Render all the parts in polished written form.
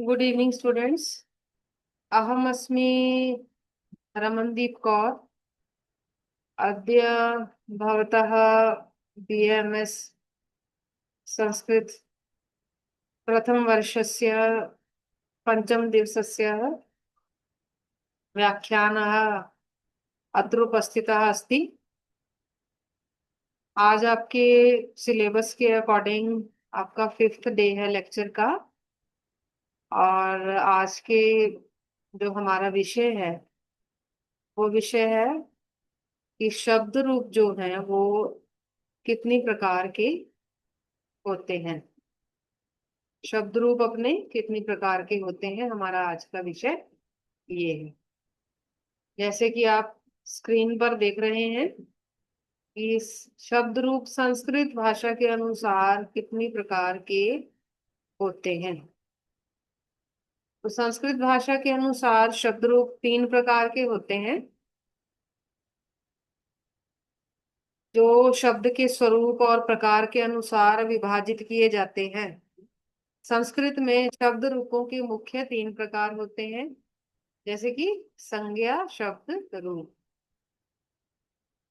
Good evening students. अहम अस्मि रमनदीप कौर। अद्य भवतः BAMS संस्कृत प्रथमवर्षस्य पञ्चमदिवसस्य व्याख्यानः अत्र उपस्थितः अस्ति। आज आपके सिलेबस के अकॉर्डिंग आपका 5th डे है लेक्चर का। और आज के जो हमारा विषय है वो विषय है कि शब्द रूप जो है वो कितनी प्रकार के होते हैं। शब्द रूप अपने कितनी प्रकार के होते हैं, हमारा आज का विषय ये है। जैसे कि आप स्क्रीन पर देख रहे हैं कि शब्द रूप संस्कृत भाषा के अनुसार कितनी प्रकार के होते हैं। तो संस्कृत भाषा के अनुसार शब्द रूप 3 प्रकार के होते हैं, जो शब्द के स्वरूप और प्रकार के अनुसार विभाजित किए जाते हैं। संस्कृत में शब्द रूपों के मुख्य 3 प्रकार होते हैं, जैसे कि संज्ञा, शब्द, रूप।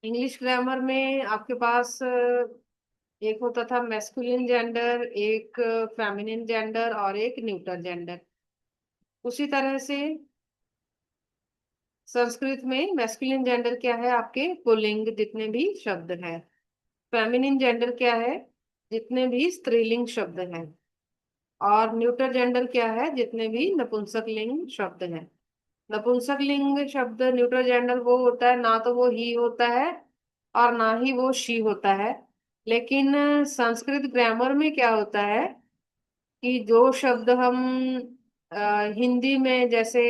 इंग्लिश ग्रामर में आपके पास एक होता था मैस्कुलिन जेंडर, एक फेमिनिन जेंडर और एक न्यूटर जेंडर। उसी तरह से संस्कृत में मैस्कुलिन जेंडर क्या है, आपके पुल्लिंग जितने भी शब्द हैं। फेमिनिन जेंडर क्या है, जितने भी स्त्रीलिंग शब्द हैं। और न्यूटर जेंडर क्या है, जितने भी नपुंसक लिंग शब्द हैं। नपुंसक लिंग शब्द न्यूट्रल जेंडर वो होता है, ना तो वो ही होता है और ना ही वो शी होता है। लेकिन संस्कृत ग्रामर में क्या होता है कि जो शब्द हम हिंदी में, जैसे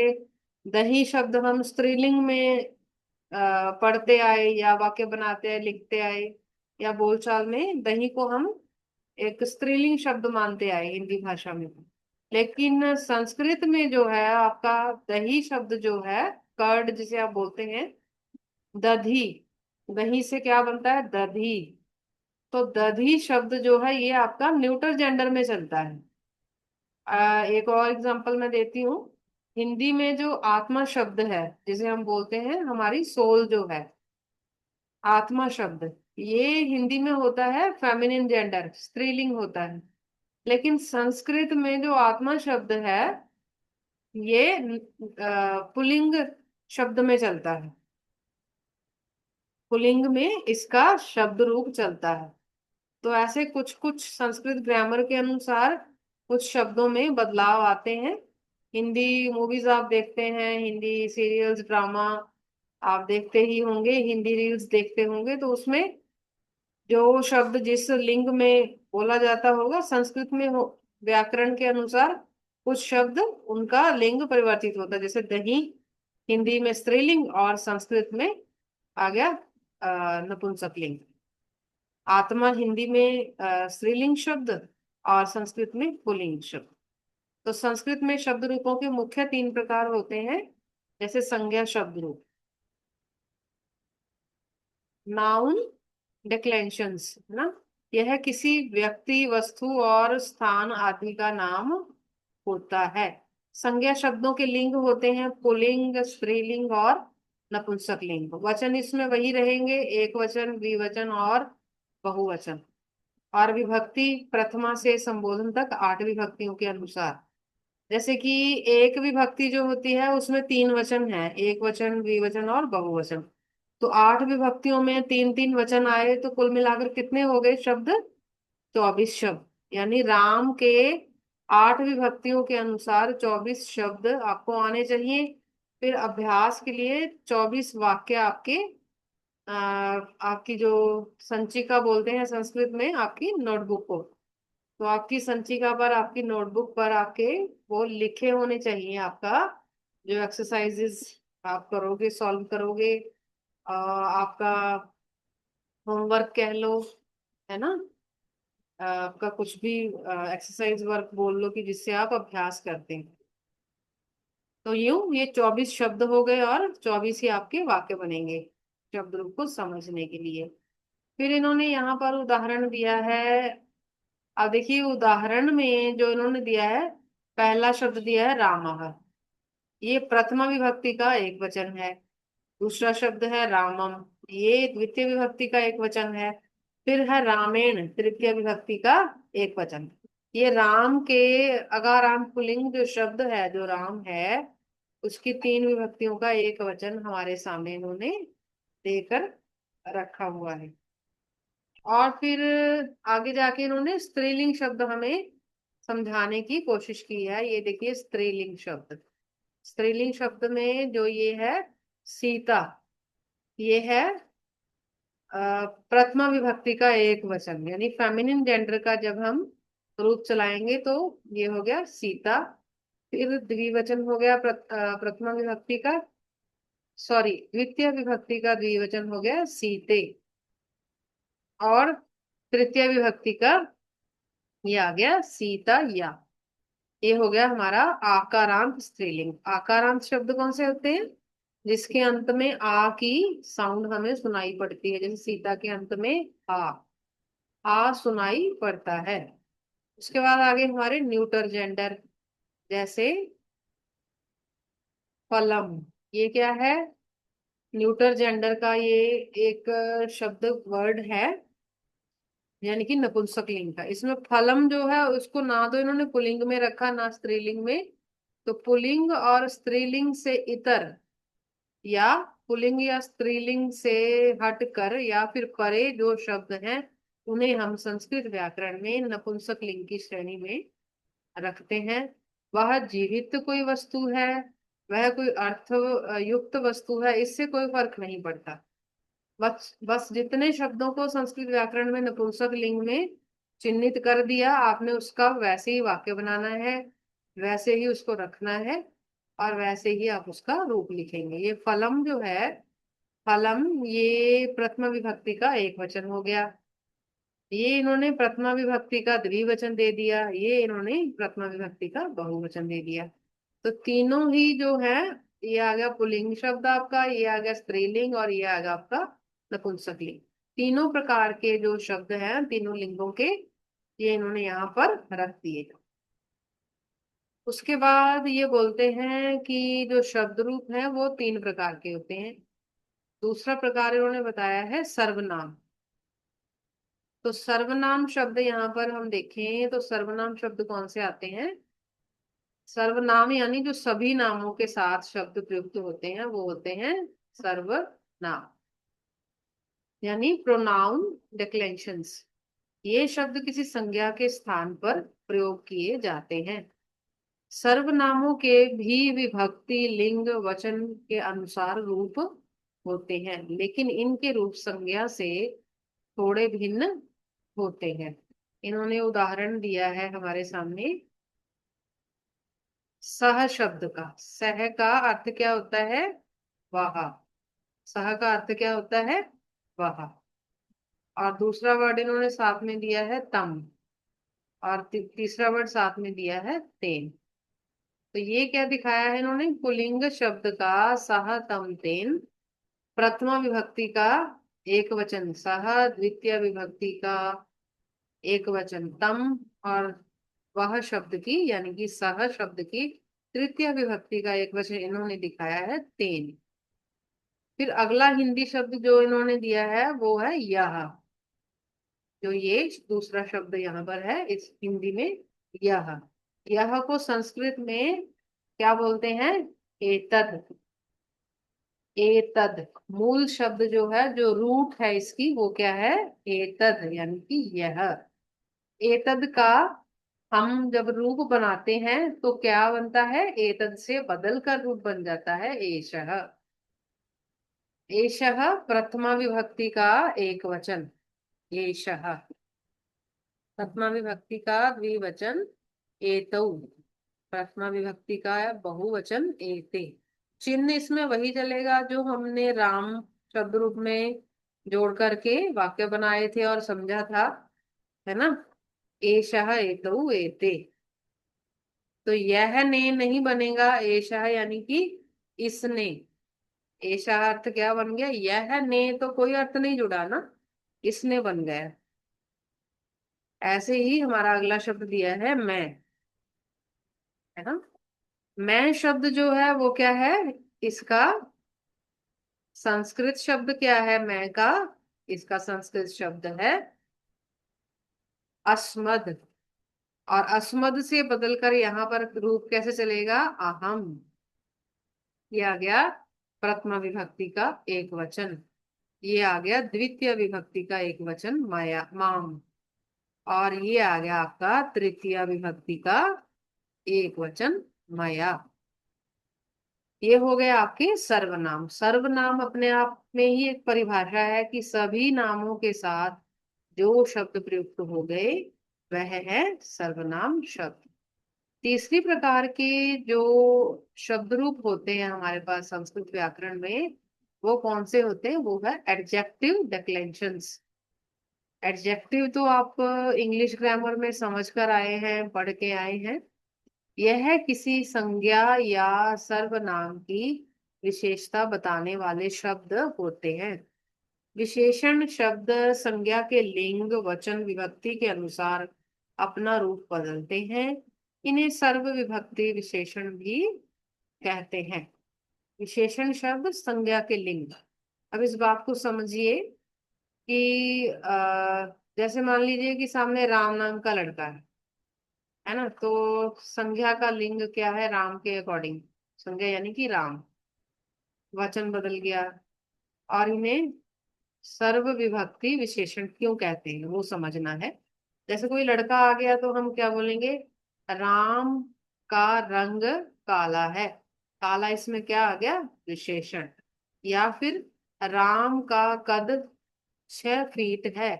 दही शब्द हम स्त्रीलिंग में पढ़ते आए या वाक्य बनाते आए, लिखते आए, या बोलचाल में दही को हम एक स्त्रीलिंग शब्द मानते आए हिंदी भाषा में। लेकिन संस्कृत में जो है आपका दही शब्द जो है, कर्ड जिसे आप बोलते हैं, दधी, दही से क्या बनता है, दधी। तो दधी शब्द जो है ये आपका न्यूट्रल जेंडर में चलता है। एक और एग्जांपल मैं देती हूँ। हिंदी में जो आत्मा शब्द है, जिसे हम बोलते हैं हमारी सोल जो है, आत्मा शब्द, ये हिंदी में होता है फेमिनिन जेंडर, स्त्रीलिंग होता है। लेकिन संस्कृत में जो आत्मा शब्द है ये पुल्लिंग शब्द में चलता है। पुल्लिंग में इसका शब्द रूप चलता है। तो ऐसे कुछ कुछ संस्कृत ग्रामर के अनुसार कुछ शब्दों में बदलाव आते हैं। हिंदी मूवीज आप देखते हैं, हिंदी सीरियल्स, ड्रामा आप देखते ही होंगे, हिंदी रील्स देखते होंगे, तो उसमें जो शब्द जिस लिंग में बोला जाता होगा, संस्कृत में हो व्याकरण के अनुसार कुछ शब्द उनका लिंग परिवर्तित होता है। जैसे दही हिंदी में स्त्रीलिंग और संस्कृत में आ गया नपुंसक लिंग। आत्मा हिंदी में स्त्रीलिंग शब्द और संस्कृत में पुल्लिंग शब्द। तो संस्कृत में शब्द रूपों के मुख्य 3 प्रकार होते हैं। जैसे संज्ञा शब्द रूप, नाउन डिक्लेंशंस ना, यह किसी व्यक्ति, वस्तु और स्थान आदि का नाम होता है। संज्ञा शब्दों के लिंग होते हैं पुल्लिंग, स्त्रीलिंग और नपुंसक लिंग। वचन इसमें वही रहेंगे, एक वचन, द्विवचन और बहुवचन। और विभक्ति प्रथमा से संबोधन तक 8 विभक्तियों के अनुसार। जैसे कि एक विभक्ति जो होती है उसमें 3 वचन है, एक वचन, द्विवचन और बहुवचन। तो 8 विभक्तियों में 3 3 वचन आए तो कुल मिलाकर कितने हो गए शब्द, 24 शब्द। यानी राम के 8 विभक्तियों के अनुसार 24 शब्द आपको आने चाहिए। फिर अभ्यास के लिए 24 वाक्य आपके आपकी जो संचिका बोलते हैं संस्कृत में, आपकी नोटबुक को, तो आपकी संचिका पर, आपकी नोटबुक पर आपके वो लिखे होने चाहिए। आपका जो एक्सरसाइजेस आप करोगे, सॉल्व करोगे, आपका होमवर्क कह लो, है ना, आपका कुछ भी एक्सरसाइज वर्क बोल लो कि जिससे आप अभ्यास करते हैं। तो यूं ये 24 शब्द हो गए और 24 ही आपके वाक्य बनेंगे शब्द रूप को समझने के लिए। फिर इन्होंने यहाँ पर उदाहरण दिया है। अब देखिए उदाहरण में जो इन्होंने दिया है, पहला शब्द दिया है रामः, ये प्रथमा विभक्ति का एक वचन है। दूसरा शब्द है रामम, ये द्वितीय विभक्ति का एक वचन है। फिर है रामेण, तृतीय विभक्ति का एक वचन। ये राम के अकारांत पुल्लिंग जो शब्द है, जो राम है, उसकी तीन विभक्तियों का एक वचन हमारे सामने इन्होंने देकर रखा हुआ है। और फिर आगे जाके इन्होंने स्त्रीलिंग शब्द हमें समझाने की कोशिश की है। ये देखिए स्त्रीलिंग शब्द, स्त्रीलिंग शब्द में जो ये है सीता, ये है प्रथमा विभक्ति का एक वचन, यानी फेमिनिन जेंडर का जब हम रूप चलाएंगे तो ये हो गया सीता। फिर द्विवचन हो गया प्रथमा विभक्ति का, सॉरी द्वितीय विभक्ति का द्विवचन हो गया सीते। और तृतीय विभक्ति का ये आ गया सीता या। ये हो गया हमारा आकारांत स्त्रीलिंग। आकारांत शब्द कौन से होते हैं? जिसके अंत में आ की साउंड हमें सुनाई पड़ती है, जैसे सीता के अंत में आ सुनाई पड़ता है। उसके बाद आगे हमारे न्यूटर जेंडर, जैसे फलम, ये क्या है? न्यूटर जेंडर का ये एक शब्द वर्ड है, यानी कि नपुंसकलिंग का। इसमें फलम जो है उसको ना तो इन्होंने पुल्लिंग में रखा ना स्त्रीलिंग में। तो पुल्लिंग और स्त्रीलिंग से इतर, या पुल्लिंग या स्त्रीलिंग से हटकर या फिर परे जो शब्द हैं, उन्हें हम संस्कृत व्याकरण में नपुंसकलिंग की श्रेणी में रखते हैं। वह जीवित कोई वस्तु है, वह कोई अर्थ युक्त वस्तु है, इससे कोई फर्क नहीं पड़ता। बस बस जितने शब्दों को संस्कृत व्याकरण में नपुंसक लिंग में चिन्हित कर दिया आपने, उसका वैसे ही वाक्य बनाना है, वैसे ही उसको रखना है, और वैसे ही आप उसका रूप लिखेंगे। ये फलम जो है, फलम, ये प्रथमा विभक्ति का एक वचन हो गया। ये इन्होंने प्रथमा विभक्ति का द्विवचन दे दिया, ये इन्होंने प्रथमा विभक्ति का बहुवचन दे दिया। तो तीनों ही जो है, ये आ गया पुल्लिंग शब्द आपका, ये आ गया स्त्रीलिंग, और ये आ गया आपका नपुंसकलिंग। तीनों प्रकार के जो शब्द हैं, तीनों लिंगों के, ये इन्होंने यहाँ पर रख दिए। उसके बाद ये बोलते हैं कि जो शब्द रूप है वो तीन प्रकार के होते हैं। दूसरा प्रकार इन्होंने बताया है सर्वनाम। तो सर्वनाम शब्द यहाँ पर हम देखें तो सर्वनाम शब्द कौन से आते हैं? सर्वनाम यानी जो सभी नामों के साथ शब्द प्रयुक्त होते हैं वो होते हैं सर्वनाम, यानी प्रोनाउन डिक्लेंशंस। ये शब्द किसी संज्ञा के स्थान पर प्रयोग किए जाते हैं। सर्वनामों के भी विभक्ति लिंग वचन के अनुसार रूप होते हैं, लेकिन इनके रूप संज्ञा से थोड़े भिन्न होते हैं। इन्होंने उदाहरण दिया है हमारे सामने सह शब्द का। सह का अर्थ क्या होता है? वह। सह का अर्थ क्या होता है? वह। और दूसरा वर्ड इन्होंने साथ में दिया है तम, और तीसरा वर्ड साथ में दिया है तेन। तो ये क्या दिखाया है इन्होंने? पुल्लिंग शब्द का सह तम तेन, प्रथमा विभक्ति का एक वचन सह, द्वितीय विभक्ति का एक वचन तम, और वह शब्द की यानी कि सह शब्द की तृतीय विभक्ति का एक वचन इन्होंने दिखाया है तेन। फिर अगला हिंदी शब्द जो इन्होंने दिया है वो है यह। जो ये दूसरा शब्द यहाँ पर है इस हिंदी में, यह को संस्कृत में क्या बोलते हैं? एतद। एतद मूल शब्द जो है, जो रूट है इसकी, वो क्या है? एतद, यानी कि यह। एतद का हम जब रूप बनाते हैं तो क्या बनता है? एतद से बदल कर रूप बन जाता है एषः। एषः प्रथमा विभक्ति का एक वचन, एषः। प्रथमा विभक्ति का द्विवचन एतौ। प्रथमा विभक्ति का बहुवचन एते। चिन्ह इसमें वही चलेगा जो हमने राम शब्द रूप में जोड़ करके वाक्य बनाए थे और समझा था, है ना? एषः एतौ एते। तो यह ने नहीं बनेगा, एषः यानी कि इसने। एषः अर्थ क्या बन गया? यह ने तो कोई अर्थ नहीं जुड़ा ना, इसने बन गया। ऐसे ही हमारा अगला शब्द दिया है मैं। है ना। मैं शब्द जो है वो क्या है, इसका संस्कृत शब्द क्या है मैं का, इसका संस्कृत शब्द है अस्मद। और अस्मद से बदलकर यहाँ पर रूप कैसे चलेगा, अहम। ये आ गया प्रथमा विभक्ति का एक वचन, ये आ गया द्वितीय विभक्ति का एक वचन माया माम, और ये आ गया आपका तृतीय विभक्ति का एक वचन मया। ये हो गया आपके सर्वनाम। सर्वनाम अपने आप में ही एक परिभाषा है कि सभी नामों के साथ जो शब्द प्रयुक्त हो गए वह है सर्वनाम शब्द। तीसरी प्रकार के जो शब्द रूप होते हैं हमारे पास संस्कृत व्याकरण में, वो कौन से होते हैं, वो है एडजेक्टिव डिक्लेंशंस। एडजेक्टिव तो आप इंग्लिश ग्रामर में समझ कर आए हैं, पढ़ के आए हैं। यह किसी संज्ञा या सर्वनाम की विशेषता बताने वाले शब्द होते हैं। विशेषण शब्द संज्ञा के लिंग वचन विभक्ति के अनुसार अपना रूप बदलते हैं। इन्हें सर्व विभक्ति विशेषण भी कहते हैं। विशेषण शब्द संज्ञा के लिंग। अब इस बात को समझिए कि जैसे मान लीजिए कि सामने राम नाम का लड़का है ना, तो संज्ञा का लिंग क्या है, राम के अकॉर्डिंग संज्ञा यानी कि राम, वचन बदल गया। और इन्हें सर्व विभक्ति विशेषण क्यों कहते हैं वो समझना है। जैसे कोई लड़का आ गया तो हम क्या बोलेंगे, राम का रंग काला है, काला इसमें क्या आ गया, विशेषण। या फिर राम का कद 6 फीट है,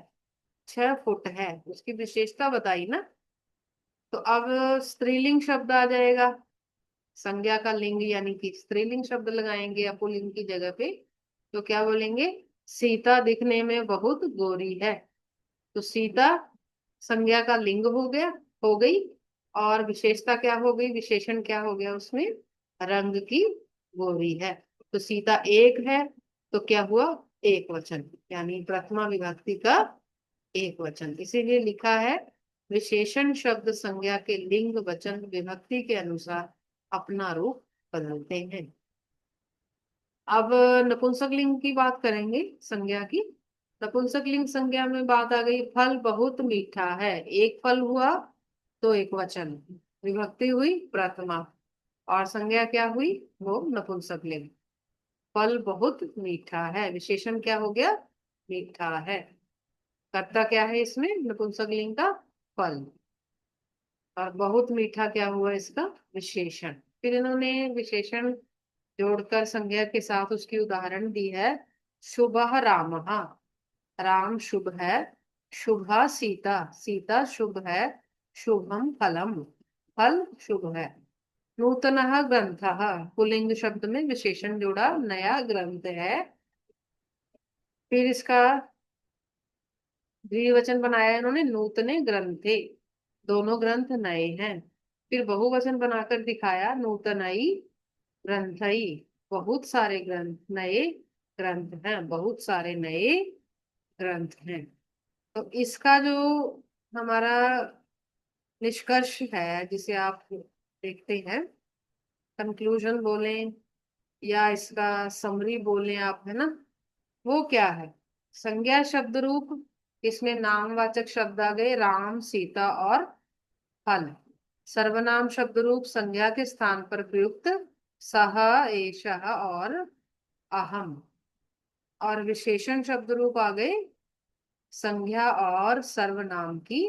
6 फुट है, उसकी विशेषता बताई ना। तो अब स्त्रीलिंग शब्द आ जाएगा, संज्ञा का लिंग यानी कि स्त्रीलिंग शब्द लगाएंगे या पुल्लिंग की जगह पे, तो क्या बोलेंगे, सीता दिखने में बहुत गोरी है। तो सीता संज्ञा का लिंग हो गया, हो गई, और विशेषता क्या हो गई, विशेषण क्या हो गया उसमें, रंग की गोरी है। तो सीता एक है, तो क्या हुआ, एक वचन, यानी प्रथमा विभक्ति का एक वचन। इसीलिए लिखा है विशेषण शब्द संज्ञा के लिंग वचन विभक्ति के अनुसार अपना रूप बदलते हैं। अब नपुंसक लिंग की बात करेंगे, संज्ञा की। नपुंसक लिंग संज्ञा में बात आ गई, फल बहुत मीठा है, एक फल हुआ तो एक वचन, विभक्ति हुई प्रथमा, और संज्ञा क्या हुई, वो नपुंसक लिंग। फल बहुत मीठा है, विशेषण क्या हो गया, मीठा है। कर्ता क्या है इसमें नपुंसक लिंग का, फल। और बहुत मीठा क्या हुआ इसका, विशेषण। फिर इन्होंने विशेषण जोड़कर संज्ञा के साथ उसकी उदाहरण दी है। शुभः रामः, राम शुभ है। शुभा सीता, सीता शुभ है। शुभम फलम, फल शुभ है। नूतनः ग्रंथः, पुल्लिंग शब्द में विशेषण जोड़ा, नया ग्रंथ है। फिर इसका द्विवचन बनाया इन्होंने, नूतने ग्रंथे, दोनों ग्रंथ नए हैं। फिर बहुवचन बनाकर दिखाया, नूतनई ग्रंथई, बहुत सारे ग्रंथ, नए ग्रंथ हैं, बहुत सारे नए ग्रंथ हैं। तो इसका जो हमारा निष्कर्ष है, जिसे आप देखते हैं, कंक्लूजन बोलें या इसका समरी बोलें आप, है ना, वो क्या है, संज्ञा शब्द रूप, इसमें नामवाचक शब्द आ गए राम सीता और फल। सर्वनाम शब्द रूप संज्ञा के स्थान पर प्रयुक्त सह एषः और अहम। और विशेषण शब्द रूप आ गए संज्ञा और सर्वनाम की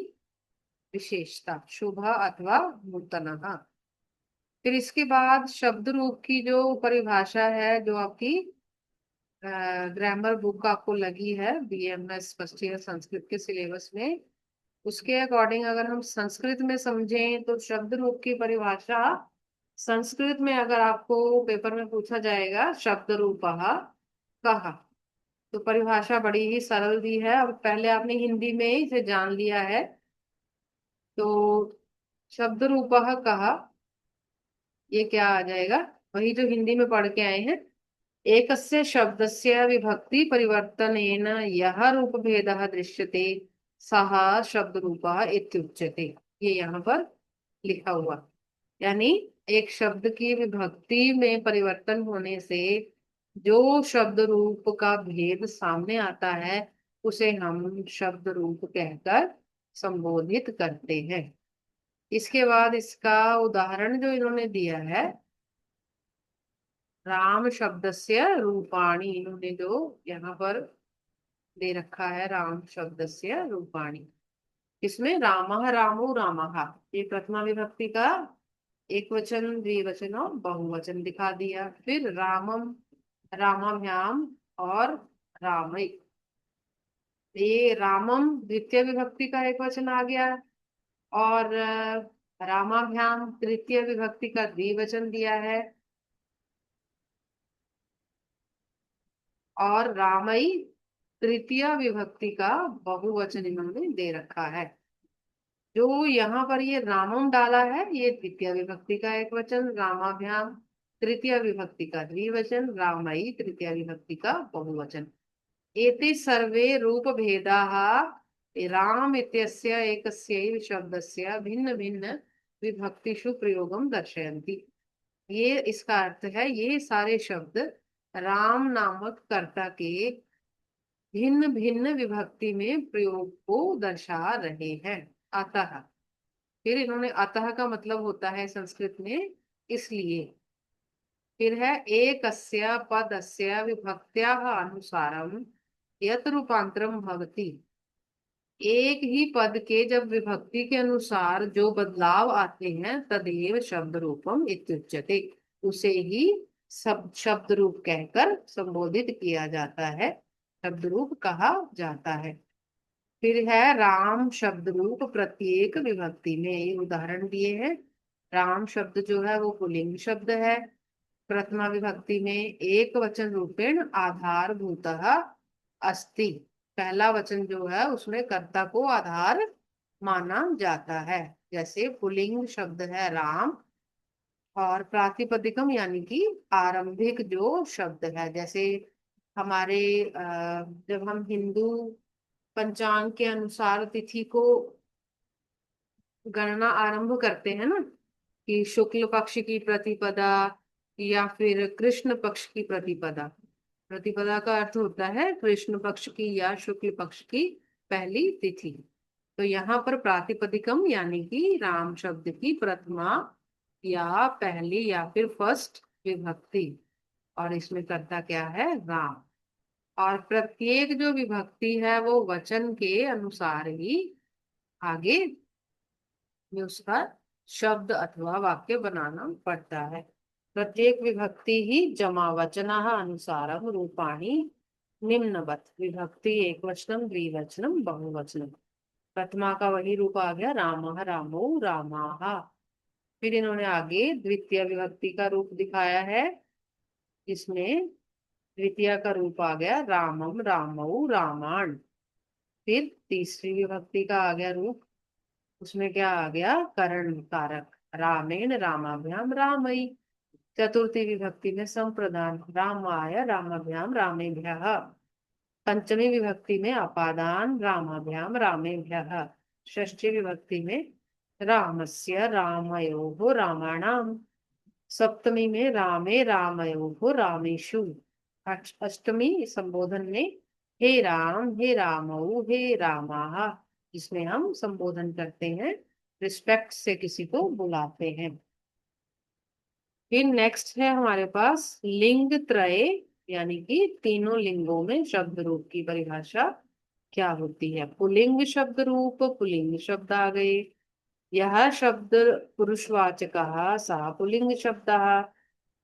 विशेषता, शुभ अथवा नूतनः। फिर इसके बाद शब्द रूप की जो परिभाषा है, जो आपकी ग्रामर बुक आपको लगी है बीएमएस फर्स्ट ईयर संस्कृत के सिलेबस में, उसके अकॉर्डिंग अगर हम संस्कृत में समझें तो शब्द रूप की परिभाषा संस्कृत में अगर आपको पेपर में पूछा जाएगा शब्द रूपः कः, तो परिभाषा बड़ी ही सरल दी है। अब पहले आपने हिंदी में ही इसे जान लिया है। तो शब्द रूपः कः, ये क्या आ जाएगा, वही जो हिंदी में पढ़ के आए हैं, एकस्य शब्दस्य विभक्ति परिवर्तनेन यह रूपभेदः दृश्यते सः शब्द रूपः इत्युच्यते। ये यहाँ पर लिखा हुआ। यानी एक शब्द की विभक्ति में परिवर्तन होने से जो शब्द रूप का भेद सामने आता है उसे हम शब्द रूप कहकर संबोधित करते हैं। इसके बाद इसका उदाहरण जो इन्होंने दिया है, राम शब्दस्य रूपाणी, इन्होंने जो यहाँ पर दे रखा है राम शब्दस्य रूपाणी, इसमें रामः रामो रामः, ये प्रथमा विभक्ति का एक वचन द्विवचन और बहुवचन दिखा दिया। फिर रामम रामाभ्याम और रामई, ये रामम द्वितीय विभक्ति का एक वचन आ गया, और रामाभ्याम तृतीय विभक्ति का द्विवचन दिया है, और रामई तृतीय विभक्ति का बहुवचन इन्होंने दे रखा है। जो यहाँ पर ये रामम डाला है ये द्वितीय विभक्ति का एक वचन, रामाभ्याम तृतीय विभक्ति का द्विवचन, रामई तृतीय विभक्ति का बहुवचन। एते सर्वे रूप भेदाः राम इत्यस्य एकस्यैव शब्दस्य भिन्न भिन्न विभक्तिषु प्रयोगं दर्शयन्ति। ये इसका अर्थ है ये सारे शब्द राम नामक कर्ता के भिन्न भिन्न विभक्ति में प्रयोग को दर्शा रहे हैं। अतः, फिर इन्होंने अतः का मतलब होता है संस्कृत में इसलिए। फिर है एकस्य पदस्य विभक्त्याः अनुसारम यत रूपांतरम भवति, एक ही पद के जब विभक्ति के अनुसार जो बदलाव आते हैं तदेव शब्द रूपम इत्युच्यते, उसे ही सब शब्द रूप कहकर संबोधित किया जाता है, शब्द रूप कहा जाता है। फिर है राम शब्द रूप प्रत्येक विभक्ति में, ये उदाहरण दिए हैं। राम शब्द जो है वो पुल्लिंग शब्द है, प्रथमा विभक्ति में एक वचन रूपेण आधारभूतः अस्ति, पहला वचन जो है उसमें कर्ता को आधार माना जाता है। जैसे पुल्लिंग शब्द है राम, और प्रातिपदिकम यानी कि आरंभिक जो शब्द है, जैसे हमारे जब हम हिंदू पंचांग के अनुसार तिथि को गणना आरंभ करते हैं ना, कि शुक्ल पक्ष की प्रतिपदा या फिर कृष्ण पक्ष की प्रतिपदा, प्रतिपदा का अर्थ होता है कृष्ण पक्ष की या शुक्ल पक्ष की पहली तिथि। तो यहाँ पर प्रातिपदिकम यानी कि राम शब्द की प्रथमा या पहली या फिर फर्स्ट विभक्ति, और इसमें कर्ता क्या है राम, और प्रत्येक जो विभक्ति है वो वचन के अनुसार ही आगे में उसका शब्द अथवा वाक्य बनाना पड़ता है। प्रत्येक विभक्ति ही जमावचनः अनुसारम रूपाणि निम्नवत, विभक्ति एक वचनम द्विवचनम बहुवचनम, प्रथमा का वही रूप आ गया रामः रामो रामाः। फिर इन्होंने आगे द्वितीय विभक्ति का रूप दिखाया है, इसमें द्वितीय का रूप आ गया रामम रामौ रामाण। फिर तीसरी विभक्ति का आ गया रूप, उसमें क्या आ गया करण कारक, रामेण रामाभ्याम रामई। चतुर्थी विभक्ति में संप्रदान, रामाय रामाभ्याम रामेभ्यः। पंचमी विभक्ति में अपादान, रामाभ्याम रामेभ्यः। षष्ठी विभक्ति में रामस्य रामयोः रामाणाम। सप्तमी में रामे रामयोः रामेषु। अष्टमी संबोधन में हे रामौ हे रामाः, जिसमें हम संबोधन करते हैं, रिस्पेक्ट से किसी को बुलाते हैं। फिर नेक्स्ट है हमारे पास लिंग त्रय, यानी कि तीनों लिंगों में शब्द रूप की परिभाषा क्या होती है। पुल्लिंग शब्द रूप, पुल्लिंग शब्द आ गए, यह शब्द पुरुषवाचकः सः पुल्लिंग शब्दः,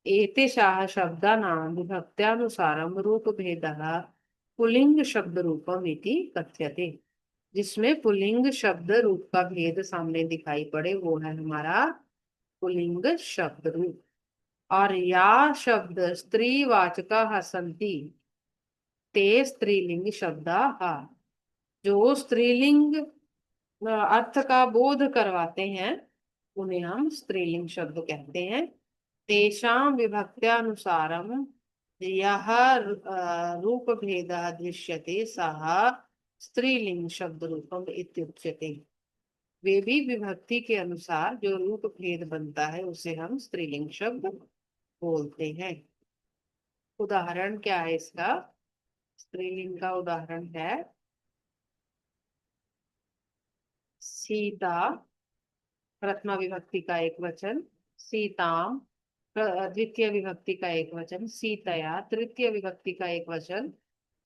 एतेषाः शब्दानां विभक्त्यानुसारं रूपभेदः पुल्लिंग शब्द रूपम इति कथ्यते। जिसमें पुल्लिंग शब्द रूप का भेद सामने दिखाई पड़े वो है हमारा पुल्लिंग शब्द रूप। और या शब्द स्त्रीवाचकाः सन्ति ते स्त्रीलिंग शब्दाः, जो स्त्रीलिंग अर्थ का बोध करवाते हैं उन्हें हम स्त्रीलिंग शब्द कहते हैं। तेषां विभक्त्यानुसारम यह रूप भेदः दृश्यते सः स्त्रीलिंग शब्द रूपम इत्युच्यते। वे भी विभक्ति के अनुसार जो रूप भेद बनता है उसे हम स्त्रीलिंग शब्द बोलते हैं। उदाहरण क्या है इसका? स्त्रीलिंग का उदाहरण है सीता, प्रथमा विभक्ति का एक वचन। सीताम, द्वितीय विभक्ति का एक वचन। सीतया, तृतीय विभक्ति का एक वचन।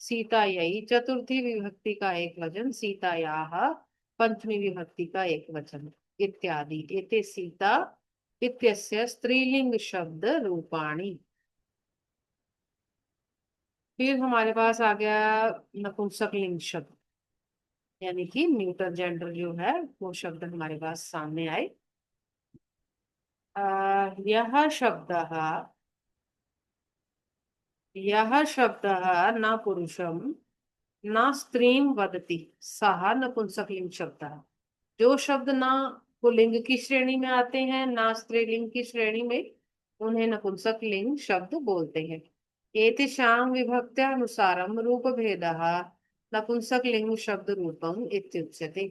सीतायै, चतुर्थी विभक्ति का एक वचन। सीतायाः, पंचमी विभक्ति का एक वचन, इत्यादि। एते सीता इत्यस्य स्त्रीलिंग शब्द रूपाणि। फिर हमारे पास आ गया नपुंसक लिंग शब्द, यानी कि न्यूटर जेंडर जो है वो शब्द हमारे पास सामने आए। यह शब्द, यह शब्द न पुरुषम न स्त्रीम वदति सः नपुंसकलिंग शब्द। जो शब्द ना पुल्लिंग की श्रेणी में आते हैं ना स्त्रीलिंग की श्रेणी में, उन्हें नपुंसक लिंग शब्द बोलते हैं। एतेषां विभक्त्यानुसारं रूपभेदः नपुंसक लिंग शब्द रूपम इत्युच्यते।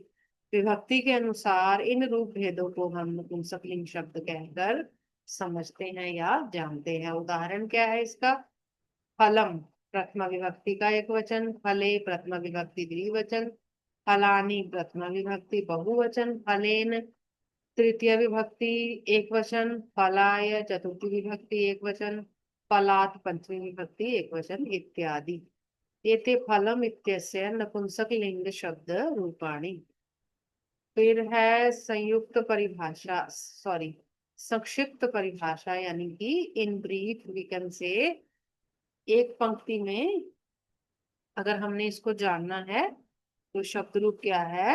विभक्ति के अनुसार इन रूप भेदों को हम नपुंसक लिंग शब्द कहकर समझते हैं या जानते हैं। उदाहरण क्या है इसका? फलम, प्रथमा विभक्ति का एक वचन। फले, प्रथमा विभक्ति द्विवचन। फलानि, प्रथमा विभक्ति बहुवचन। फलेन, तृतीय विभक्ति एक वचन। फलाय, चतुर्थी विभक्ति एक वचन। फलात्, पंचमी विभक्ति एक वचन, इत्यादि। एते फलम इत्यस्य नपुंसकलिंग शब्द रूपाणि। फिर है संयुक्त परिभाषा, सॉरी, संक्षिप्त परिभाषा, यानी कि in brief we can say. एक पंक्ति में अगर हमने इसको जानना है तो शब्द रूप क्या है?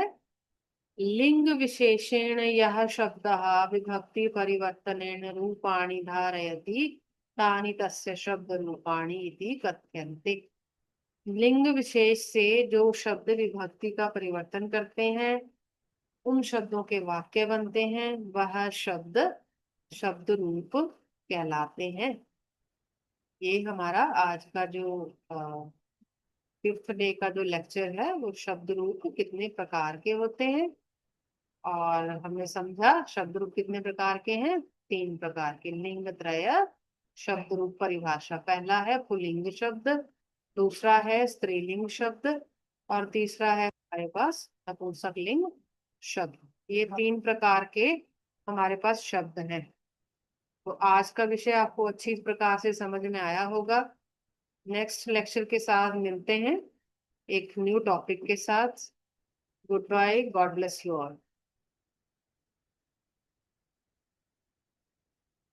लिंग विशेषेण यह शब्दः विभक्ति परिवर्तनेन रूपाणि धारयति तानि तस्य शब्द रूपाणि इति कथ्यन्ते। लिंग विशेष से जो शब्द विभक्ति का परिवर्तन करते हैं उन शब्दों के वाक्य बनते हैं, वह शब्द शब्द रूप कहलाते हैं। ये हमारा आज का जो फिफ्थ डे का जो लेक्चर है वो शब्द रूप कितने प्रकार के होते हैं। और हमने समझा शब्द रूप कितने प्रकार के हैं? 3 प्रकार के। लिंग त्रय शब्द रूप परिभाषा। पहला है पुल्लिंग शब्द, दूसरा है स्त्रीलिंग शब्द, और तीसरा है हमारे पास नपुंसक लिंग शब्द। ये 3 प्रकार के हमारे पास शब्द हैं। तो आज का विषय आपको अच्छी प्रकार से समझ में आया होगा। नेक्स्ट लेक्चर के साथ मिलते हैं एक न्यू टॉपिक के साथ। Good bye, God bless you all.